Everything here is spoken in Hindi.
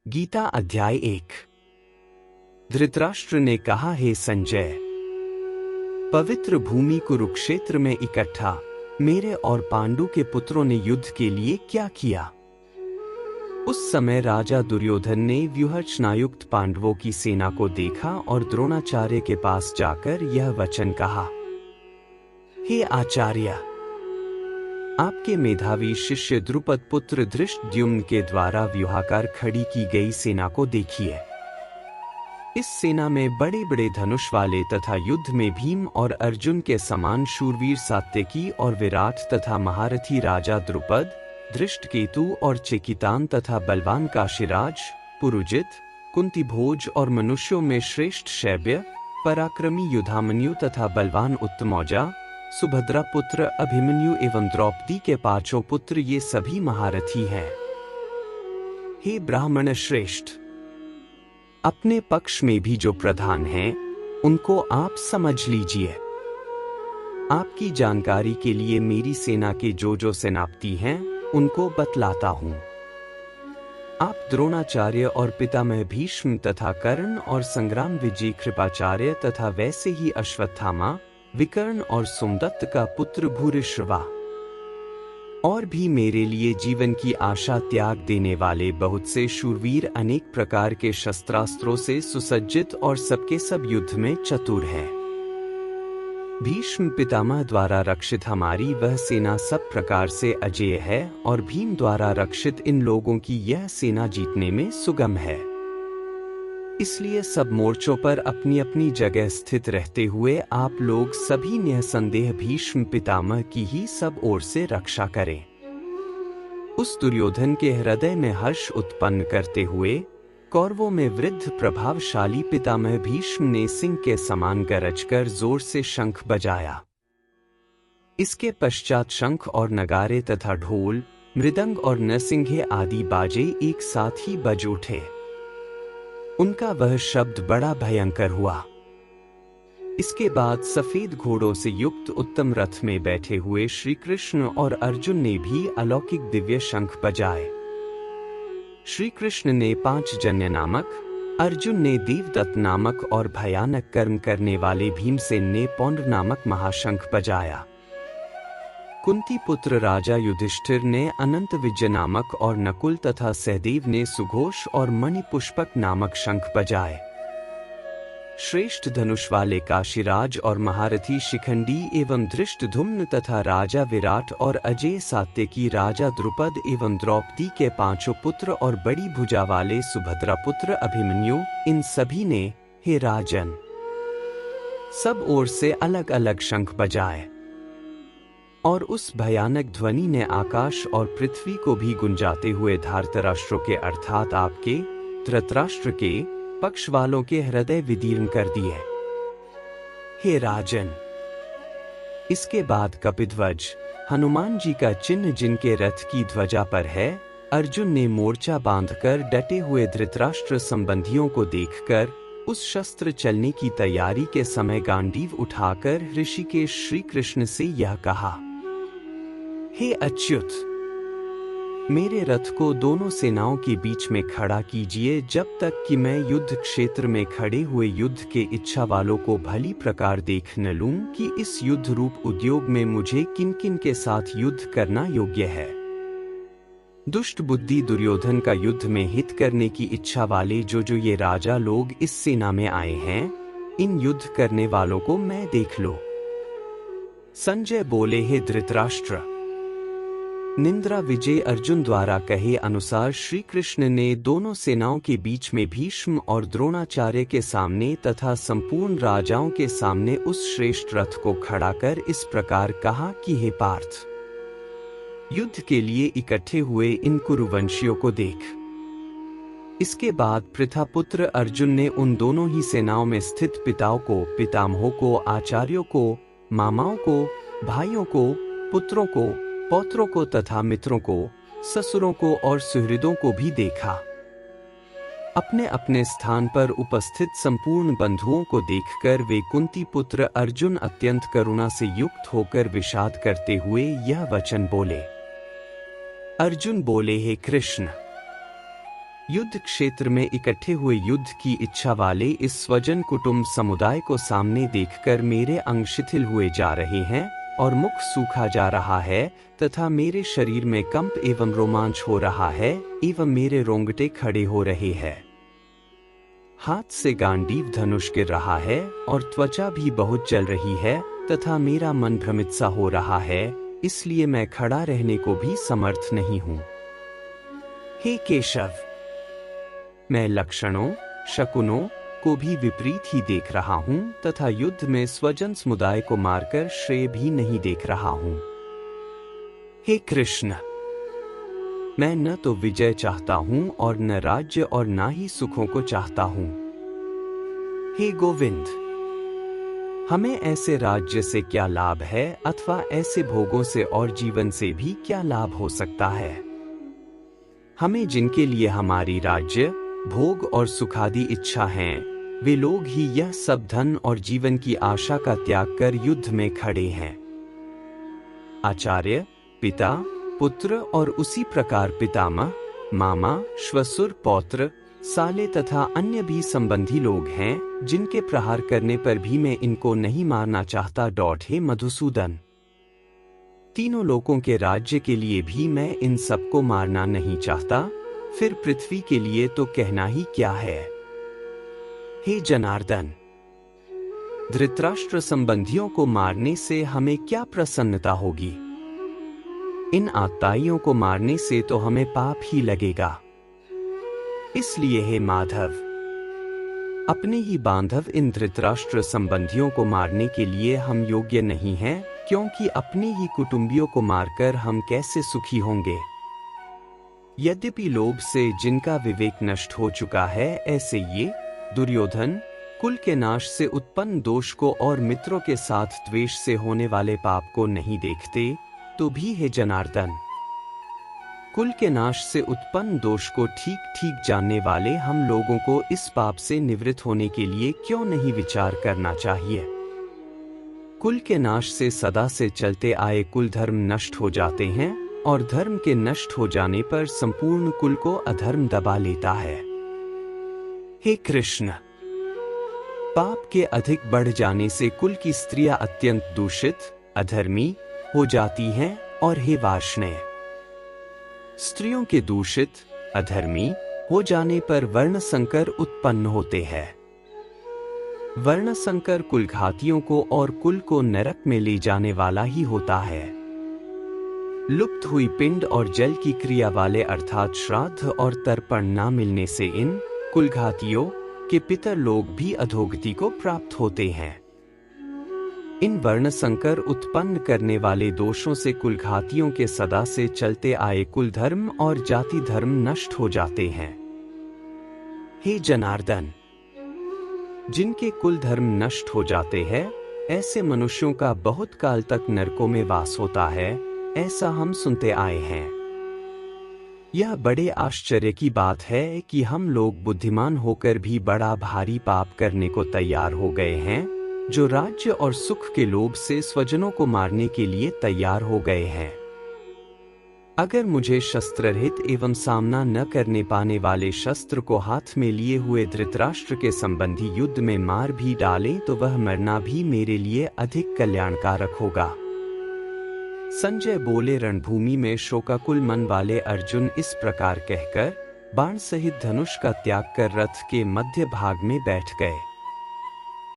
गीता अध्याय 1। धृतराष्ट्र ने कहा, हे संजय, पवित्र भूमि कुरुक्षेत्र में इकट्ठा मेरे और पांडु के पुत्रों ने युद्ध के लिए क्या किया। उस समय राजा दुर्योधन ने व्यूहरचनायुक्त पांडवों की सेना को देखा और द्रोणाचार्य के पास जाकर यह वचन कहा, हे आचार्य, आपके मेधावी शिष्य द्रुपद पुत्र धृष्टद्युम्न के द्वारा व्यूहाकार खड़ी की गई सेना को देखिए। इस सेना में बड़े बड़े धनुष वाले तथा युद्ध में भीम और अर्जुन के समान शूरवीर सात्यकी और विराट तथा महारथी राजा द्रुपद, धृष्टकेतु और चेकितान तथा बलवान काशीराज, पुरुजित, कुंतीभोज और मनुष्यों में श्रेष्ठ शैब्य, पराक्रमी युधामन्यु तथा बलवान उत्तमौजा, सुभद्रा पुत्र अभिमन्यु एवं द्रौपदी के पांचों पुत्र, ये सभी महारथी हैं। हे ब्राह्मण श्रेष्ठ, अपने पक्ष में भी जो प्रधान हैं, उनको आप समझ लीजिए। आपकी जानकारी के लिए मेरी सेना के जो सेनापति हैं, उनको बतलाता हूं। आप द्रोणाचार्य और पितामह भीष्म तथा कर्ण और संग्राम विजय कृपाचार्य तथा वैसे ही अश्वत्थामा, विकर्ण और सोमदत्त का पुत्र भूरिश्रवा, और भी मेरे लिए जीवन की आशा त्याग देने वाले बहुत से शूरवीर अनेक प्रकार के शस्त्रास्त्रों से सुसज्जित और सबके सब युद्ध में चतुर हैं। भीष्म पितामह द्वारा रक्षित हमारी वह सेना सब प्रकार से अजेय है और भीम द्वारा रक्षित इन लोगों की यह सेना जीतने में सुगम है। इसलिए सब मोर्चों पर अपनी अपनी जगह स्थित रहते हुए आप लोग सभी निसंदेह भीष्म पितामह की ही सब ओर से रक्षा करें। उस दुर्योधन के हृदय में हर्ष उत्पन्न करते हुए कौरवों में वृद्ध प्रभावशाली पितामह भीष्म ने सिंह के समान गरजकर जोर से शंख बजाया। इसके पश्चात शंख और नगारे तथा ढोल, मृदंग और नरसिंघे आदि बाजे एक साथ ही बज उठे। उनका वह शब्द बड़ा भयंकर हुआ। इसके बाद सफेद घोड़ों से युक्त उत्तम रथ में बैठे हुए श्री कृष्ण और अर्जुन ने भी अलौकिक दिव्य शंख बजाए। श्री कृष्ण ने पांचजन्य नामक, अर्जुन ने देवदत्त नामक और भयानक कर्म करने वाले भीमसेन ने पौंड्र नामक महाशंख बजाया। कुंती पुत्र राजा युधिष्ठिर ने अनंत विजय नामक और नकुल तथा सहदेव ने सुघोष और मणिपुष्पक नामक शंख बजाए। श्रेष्ठ धनुष वाले काशीराज और महारथी शिखंडी एवं धृष्टद्युम्न तथा राजा विराट और अजेय सात्यकी राजा द्रुपद एवं द्रौपदी के पांचों पुत्र और बड़ी भुजा वाले सुभद्रा पुत्र अभिमन्यु, इन सभी ने, हे राजन, सब ओर से अलग अलग शंख बजाए। और उस भयानक ध्वनि ने आकाश और पृथ्वी को भी गुंजाते हुए धृतराष्ट्र के अर्थात आपके, धृतराष्ट्र के पक्ष वालों के हृदय विदीर्ण कर दिए। हे राजन, इसके बाद कपिध्वज, हनुमान जी का चिन्ह जिनके रथ की ध्वजा पर है, अर्जुन ने मोर्चा बांधकर डटे हुए धृतराष्ट्र संबंधियों को देखकर उस शस्त्र चलने की तैयारी के समय गांडीव उठाकर ऋषिकेश श्री कृष्ण से यह कहा, हे अच्युत, मेरे रथ को दोनों सेनाओं के बीच में खड़ा कीजिए जब तक कि मैं युद्ध क्षेत्र में खड़े हुए युद्ध के इच्छा वालों को भली प्रकार देख न लूं कि इस युद्ध रूप उद्योग में मुझे किन किन के साथ युद्ध करना योग्य है। दुष्ट बुद्धि दुर्योधन का युद्ध में हित करने की इच्छा वाले जो ये राजा लोग इस सेना में आए हैं, इन युद्ध करने वालों को मैं देख लो। संजय बोले, हे धृतराष्ट्र, निंद्रा विजय अर्जुन द्वारा कहे अनुसार श्री कृष्ण ने दोनों सेनाओं के बीच में भीष्म और द्रोणाचार्य के सामने तथा संपूर्ण राजाओं के सामने उस श्रेष्ठ रथ को खड़ा कर इस प्रकार कहा कि हे पार्थ, युद्ध के लिए इकट्ठे हुए इन कुरुवंशियों को देख। इसके बाद पृथापुत्र अर्जुन ने उन दोनों ही सेनाओं में स्थित पिताओं को, पितामहों को, आचार्यों को, मामाओं को, भाइयों को, पुत्रों को, पौत्रों को तथा मित्रों को, ससुरों को और सुहृदों को भी देखा। अपने अपने स्थान पर उपस्थित संपूर्ण बंधुओं को देखकर वे कुंती पुत्र अर्जुन अत्यंत करुणा से युक्त होकर विषाद करते हुए यह वचन बोले। अर्जुन बोले, हे कृष्ण, युद्ध क्षेत्र में इकट्ठे हुए युद्ध की इच्छा वाले इस स्वजन कुटुंब समुदाय को सामने देखकर मेरे अंग शिथिल हुए जा रहे हैं और मुख सूखा जा रहा है तथा मेरे शरीर में कंप एवं रोमांच हो रहा है एवं मेरे रोंगटे खड़े हो रहे हैं। हाथ से गांडीव धनुष गिर रहा है और त्वचा भी बहुत जल रही है तथा मेरा मन भ्रमित सा हो रहा है, इसलिए मैं खड़ा रहने को भी समर्थ नहीं हूं। हे केशव, मैं लक्षणों शकुनों को भी विपरीत ही देख रहा हूं तथा युद्ध में स्वजन समुदाय को मारकर श्रेय भी नहीं देख रहा हूं। हे कृष्ण, मैं न तो विजय चाहता हूं और न राज्य और न ही सुखों को चाहता हूं। हे गोविंद, हमें ऐसे राज्य से क्या लाभ है अथवा ऐसे भोगों से और जीवन से भी क्या लाभ हो सकता है। हमें जिनके लिए हमारी राज्य भोग और सुखादि इच्छा है, वे लोग ही यह सब धन और जीवन की आशा का त्याग कर युद्ध में खड़े हैं। आचार्य, पिता, पुत्र और उसी प्रकार पितामह, मामा, श्वशुर, पौत्र, साले तथा अन्य भी संबंधी लोग हैं जिनके प्रहार करने पर भी मैं इनको नहीं मारना चाहता। हे मधुसूदन, तीनों लोकों के राज्य के लिए भी मैं इन सबको मारना नहीं चाहता, फिर पृथ्वी के लिए तो कहना ही क्या है। हे जनार्दन, धृतराष्ट्र संबंधियों को मारने से हमें क्या प्रसन्नता होगी। इन आत्ताइयों को मारने से तो हमें पाप ही लगेगा। इसलिए हे माधव, अपने ही बांधव इन धृतराष्ट्र संबंधियों को मारने के लिए हम योग्य नहीं हैं, क्योंकि अपने ही कुटुंबियों को मारकर हम कैसे सुखी होंगे। यद्यपि लोभ से जिनका विवेक नष्ट हो चुका है, ऐसे ये दुर्योधन कुल के नाश से उत्पन्न दोष को और मित्रों के साथ द्वेष से होने वाले पाप को नहीं देखते, तो भी हे जनार्दन, कुल के नाश से उत्पन्न दोष को ठीक ठीक जानने वाले हम लोगों को इस पाप से निवृत्त होने के लिए क्यों नहीं विचार करना चाहिए। कुल के नाश से सदा से चलते आए कुल धर्म नष्ट हो जाते हैं और धर्म के नष्ट हो जाने पर संपूर्ण कुल को अधर्म दबा लेता है। हे कृष्ण, पाप के अधिक बढ़ जाने से कुल की स्त्रियां अत्यंत दूषित, अधर्मी हो जाती हैं और हे वार्ष्णेय, स्त्रियों के दूषित, अधर्मी हो जाने पर वर्ण संकर उत्पन्न होते हैं। वर्ण संकर कुलघातियों को और कुल को नरक में ले जाने वाला ही होता है। लुप्त हुई पिंड और जल की क्रिया वाले अर्थात श्राद्ध और तर्पण न मिलने से इन कुलघातियों के पितर लोग भी अधोगति को प्राप्त होते हैं। इन वर्ण संकर उत्पन्न करने वाले दोषों से कुलघातियों के सदा से चलते आए कुल धर्म और जाति धर्म नष्ट हो जाते हैं। हे जनार्दन, जिनके कुल धर्म नष्ट हो जाते हैं, ऐसे मनुष्यों का बहुत काल तक नरकों में वास होता है, ऐसा हम सुनते आए हैं। यह बड़े आश्चर्य की बात है कि हम लोग बुद्धिमान होकर भी बड़ा भारी पाप करने को तैयार हो गए हैं, जो राज्य और सुख के लोभ से स्वजनों को मारने के लिए तैयार हो गए हैं। अगर मुझे शस्त्र रहित एवं सामना न करने पाने वाले शस्त्र को हाथ में लिए हुए धृतराष्ट्र के संबंधी युद्ध में मार भी डालें तो वह मरना भी मेरे लिए अधिक कल्याणकारक होगा। संजय बोले, रणभूमि में शोकाकुल मन वाले अर्जुन इस प्रकार कहकर बाण सहित धनुष का त्याग कर रथ के मध्य भाग में बैठ गए।